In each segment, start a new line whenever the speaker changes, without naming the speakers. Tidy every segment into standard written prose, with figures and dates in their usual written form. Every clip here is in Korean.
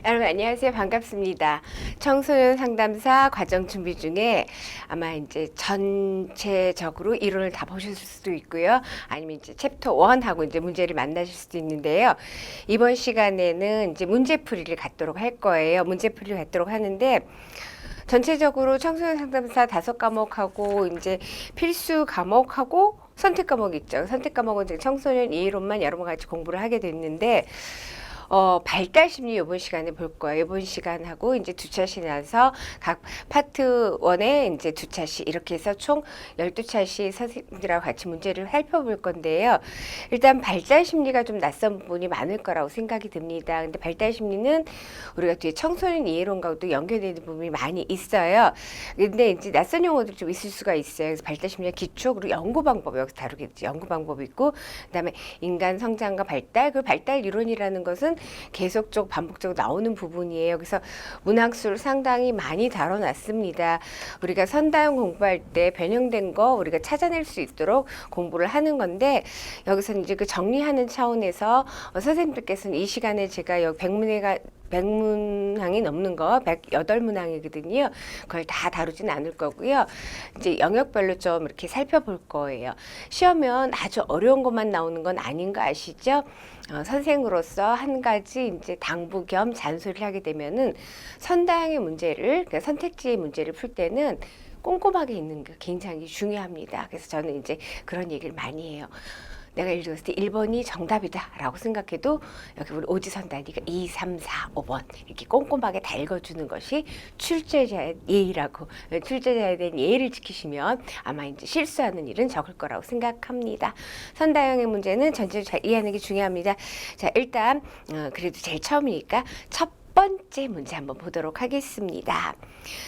여러분 안녕하세요. 반갑습니다. 청소년 상담사 과정 준비 중에 아마 이제 전체적으로 이론을 다 보실 수도 있고요. 아니면 이제 챕터 1하고 이제 문제를 만나실 수도 있는데요. 이번 시간에는 이제 문제풀이를 갖도록 할 거예요. 문제풀이를 갖도록 하는데 전체적으로 청소년 상담사 5과목하고 이제 필수 과목하고 선택 과목이 있죠. 선택 과목은 이제 청소년 이론만 여러 번 같이 공부를 하게 됐는데 발달 심리 이번 시간에 볼 거예요. 이번 시간하고 이제 두 차시 나서 각 파트 1에 이제 두 차시 이렇게 해서 총 12차시 선생님들하고 같이 문제를 살펴볼 건데요. 일단 발달 심리가 좀 낯선 부분이 많을 거라고 생각이 듭니다. 근데 발달 심리는 우리가 뒤에 청소년 이해론과도 연결되는 부분이 많이 있어요. 근데 이제 낯선 용어들이 좀 있을 수가 있어요. 그래서 발달 심리의 기초 그리고 연구 방법 여기서 다루겠죠. 연구 방법이 있고 그다음에 인간 성장과 발달 그리고 발달 이론이라는 것은 계속적 반복적으로 나오는 부분이에요. 그래서 문학수를 상당히 많이 다뤄놨습니다. 우리가 선다형 공부할 때 변형된 거 우리가 찾아낼 수 있도록 공부를 하는 건데 여기서는 이제 그 정리하는 차원에서 선생님들께서는 이 시간에 제가 여기 백문항이 넘는 거 108문항이거든요. 그걸 다 다루진 않을 거고요. 이제 영역별로 좀 이렇게 살펴볼 거예요. 시험은 아주 어려운 것만 나오는 건 아닌 거 아시죠? 선생으로서 한 가지 이제 당부 겸 잔소리를 하게 되면은 선다형의 문제를 그러니까 선택지의 문제를 풀 때는 꼼꼼하게 있는 게 굉장히 중요합니다. 그래서 저는 이제 그런 얘기를 많이 해요. 내가 읽었을 때 1번이 정답이다 라고 생각해도 여기 우리 오지선다니까 2, 3, 4, 5번 이렇게 꼼꼼하게 다 읽어주는 것이 출제자의 예의라고 출제자에 대한 예의를 지키시면 아마 이제 실수하는 일은 적을 거라고 생각합니다. 선다형의 문제는 전체를 잘 이해하는 게 중요합니다. 자, 일단 그래도 제일 처음이니까 첫 번째 문제 한번 보도록 하겠습니다.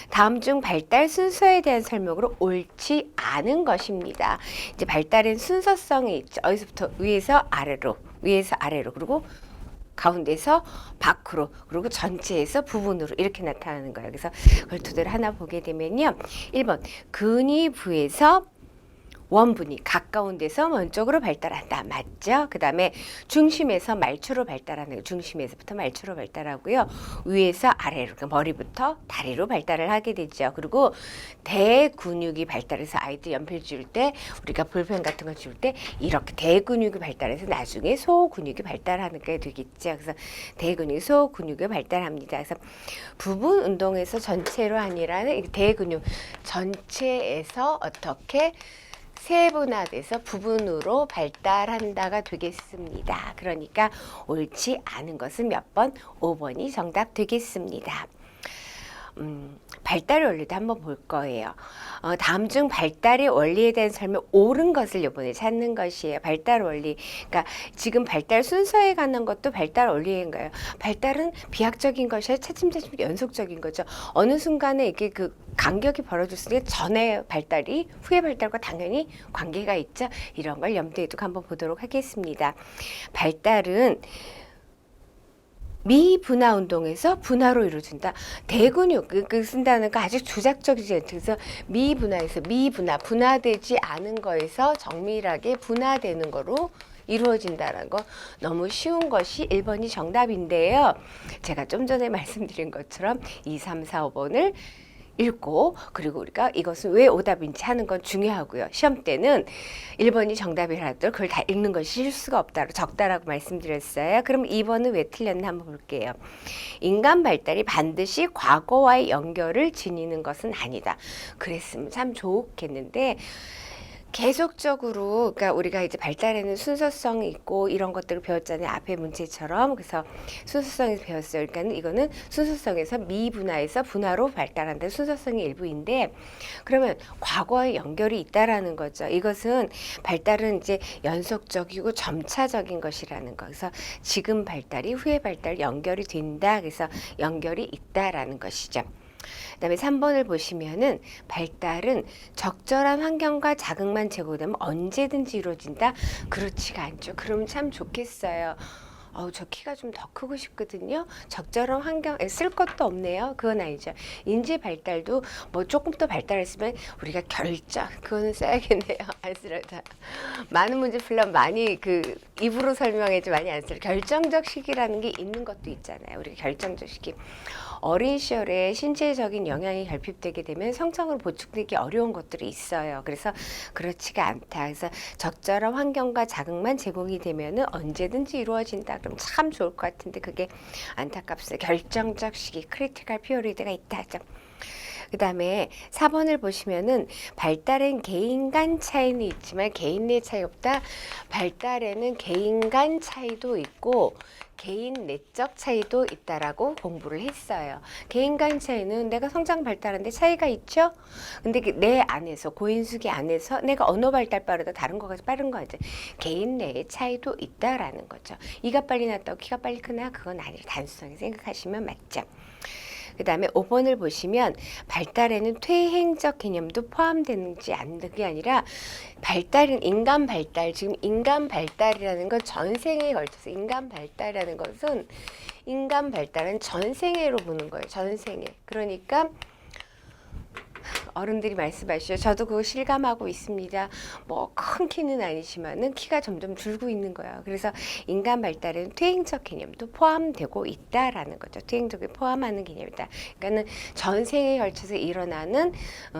다음 중 발달 순서에 대한 설명으로 옳지 않은 것입니다. 이제 발달엔 순서성이 있죠. 어디서부터 위에서 아래로, 그리고 가운데서 밖으로, 그리고 전체에서 부분으로 이렇게 나타나는 거예요. 그래서 그걸 두 개를 하나 보게 되면요. 1번 근위 부에서 원분이 가까운 데서 먼쪽으로 발달한다. 맞죠? 그 다음에 중심에서 말초로 발달하는 거예요. 중심에서부터 말초로 발달하고요. 위에서 아래로, 그러니까 머리부터 다리로 발달을 하게 되죠. 그리고 대근육이 발달해서 아이들 연필 지울 때 우리가 볼펜 같은 거 지울 때 이렇게 대근육이 발달해서 나중에 소근육이 발달하는 게 되겠죠. 그래서 대근육이 소근육이 발달합니다. 그래서 부분 운동에서 전체로 아니라는 대근육 전체에서 어떻게 세분화돼서 부분으로 발달한다가 되겠습니다. 그러니까 옳지 않은 것은 몇 번? 5번이 정답 되겠습니다. 발달의 원리도 한번 볼 거예요. 다음 중 발달의 원리에 대한 설명 옳은 것을 이번에 찾는 것이에요. 발달 원리. 그러니까 지금 발달 순서에 관한 것도 발달 원리인 거예요. 발달은 비약적인 것이 차츰차츰 연속적인 거죠. 어느 순간에 이게 그 간격이 벌어졌을 때 전의 발달이 후의 발달과 당연히 관계가 있죠. 이런 걸 염두에 두고 한번 보도록 하겠습니다. 발달은 미분화 운동에서 분화로 이루어진다. 대근육 쓴다는 거 아주 조작적이지 않죠. 그래서 미분화에서 분화되지 않은 거에서 정밀하게 분화되는 거로 이루어진다는 거 너무 쉬운 것이 1번이 정답인데요. 제가 좀 전에 말씀드린 것처럼 2, 3, 4, 5번을 읽고 그리고 우리가 이것은 왜 오답인지 하는 건 중요하고요. 시험 때는 1번이 정답이라도 그걸 다 읽는 것이 실수가 없다고 적다라고 말씀드렸어요. 그럼 2번은 왜 틀렸나 한번 볼게요. 인간 발달이 반드시 과거와의 연결을 지니는 것은 아니다. 그랬으면 참 좋겠는데 계속적으로 그러니까 우리가 이제 발달에는 순서성이 있고 이런 것들을 배웠잖아요. 앞에 문제처럼. 그래서 순서성에서 배웠어요. 그러니까 이거는 순서성에서 미분화에서 분화로 발달한다는 순서성의 일부인데 그러면 과거에 연결이 있다라는 거죠. 이것은 발달은 이제 연속적이고 점차적인 것이라는 거. 그래서 지금 발달이 후의 발달 연결이 된다. 그래서 연결이 있다라는 것이죠. 그다음에 3번을 보시면은 발달은 적절한 환경과 자극만 제공되면 언제든지 이루어진다. 그렇지가 않죠. 그러면 참 좋겠어요. 저 키가 좀 더 크고 싶거든요. 적절한 환경, 쓸 것도 없네요. 그건 아니죠. 인지 발달도 뭐 조금 더 발달했으면 우리가 결정, 그거는 써야겠네요. 안 쓰려다. 많은 문제 풀려면 많이 입으로 설명해도 많이 안 쓰려. 결정적 시기라는 게 있는 것도 있잖아요. 우리가 결정적 시기. 어린 시절에 신체적인 영향이 결핍되게 되면 성적으로 보충되기 어려운 것들이 있어요. 그래서 그렇지가 않다. 그래서 적절한 환경과 자극만 제공이 되면은 언제든지 이루어진다. 그럼 참 좋을 것 같은데 그게 안타깝습니다. 결정적 시기, 크리티컬 피어리드가 있다. 그 다음에 4번을 보시면은 발달엔 개인 간 차이는 있지만 개인 내 차이 없다. 발달에는 개인 간 차이도 있고 개인 내적 차이도 있다라고 공부를 했어요. 개인 간 차이는 내가 성장 발달하는데 차이가 있죠. 근데 내 안에서 고인수기 안에서 내가 언어 발달 빠르다 다른 거가 빠른 거죠. 개인 내의 차이도 있다라는 거죠. 이가 빨리 났다고 키가 빨리 크나 그건 아니에요. 단순하게 생각하시면 맞죠. 그 다음에 5번을 보시면 발달에는 퇴행적 개념도 포함되는지 않는 게 아니라 발달은 인간 발달, 지금 인간 발달이라는 건 전생에 걸쳐서 인간 발달이라는 것은 인간 발달은 전생애로 보는 거예요. 전생애. 그러니까 어른들이 말씀하시죠. 저도 그거 실감하고 있습니다. 뭐 큰 키는 아니지만은 키가 점점 줄고 있는 거예요. 그래서 인간 발달은 퇴행적 개념도 포함되고 있다라는 거죠. 퇴행적을 포함하는 개념이다. 그러니까는 전생에 걸쳐서 일어나는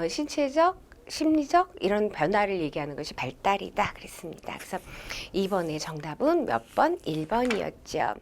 신체적 심리적 이런 변화를 얘기하는 것이 발달이다 그랬습니다. 그래서 2번의 정답은 몇 번? 1번이었죠.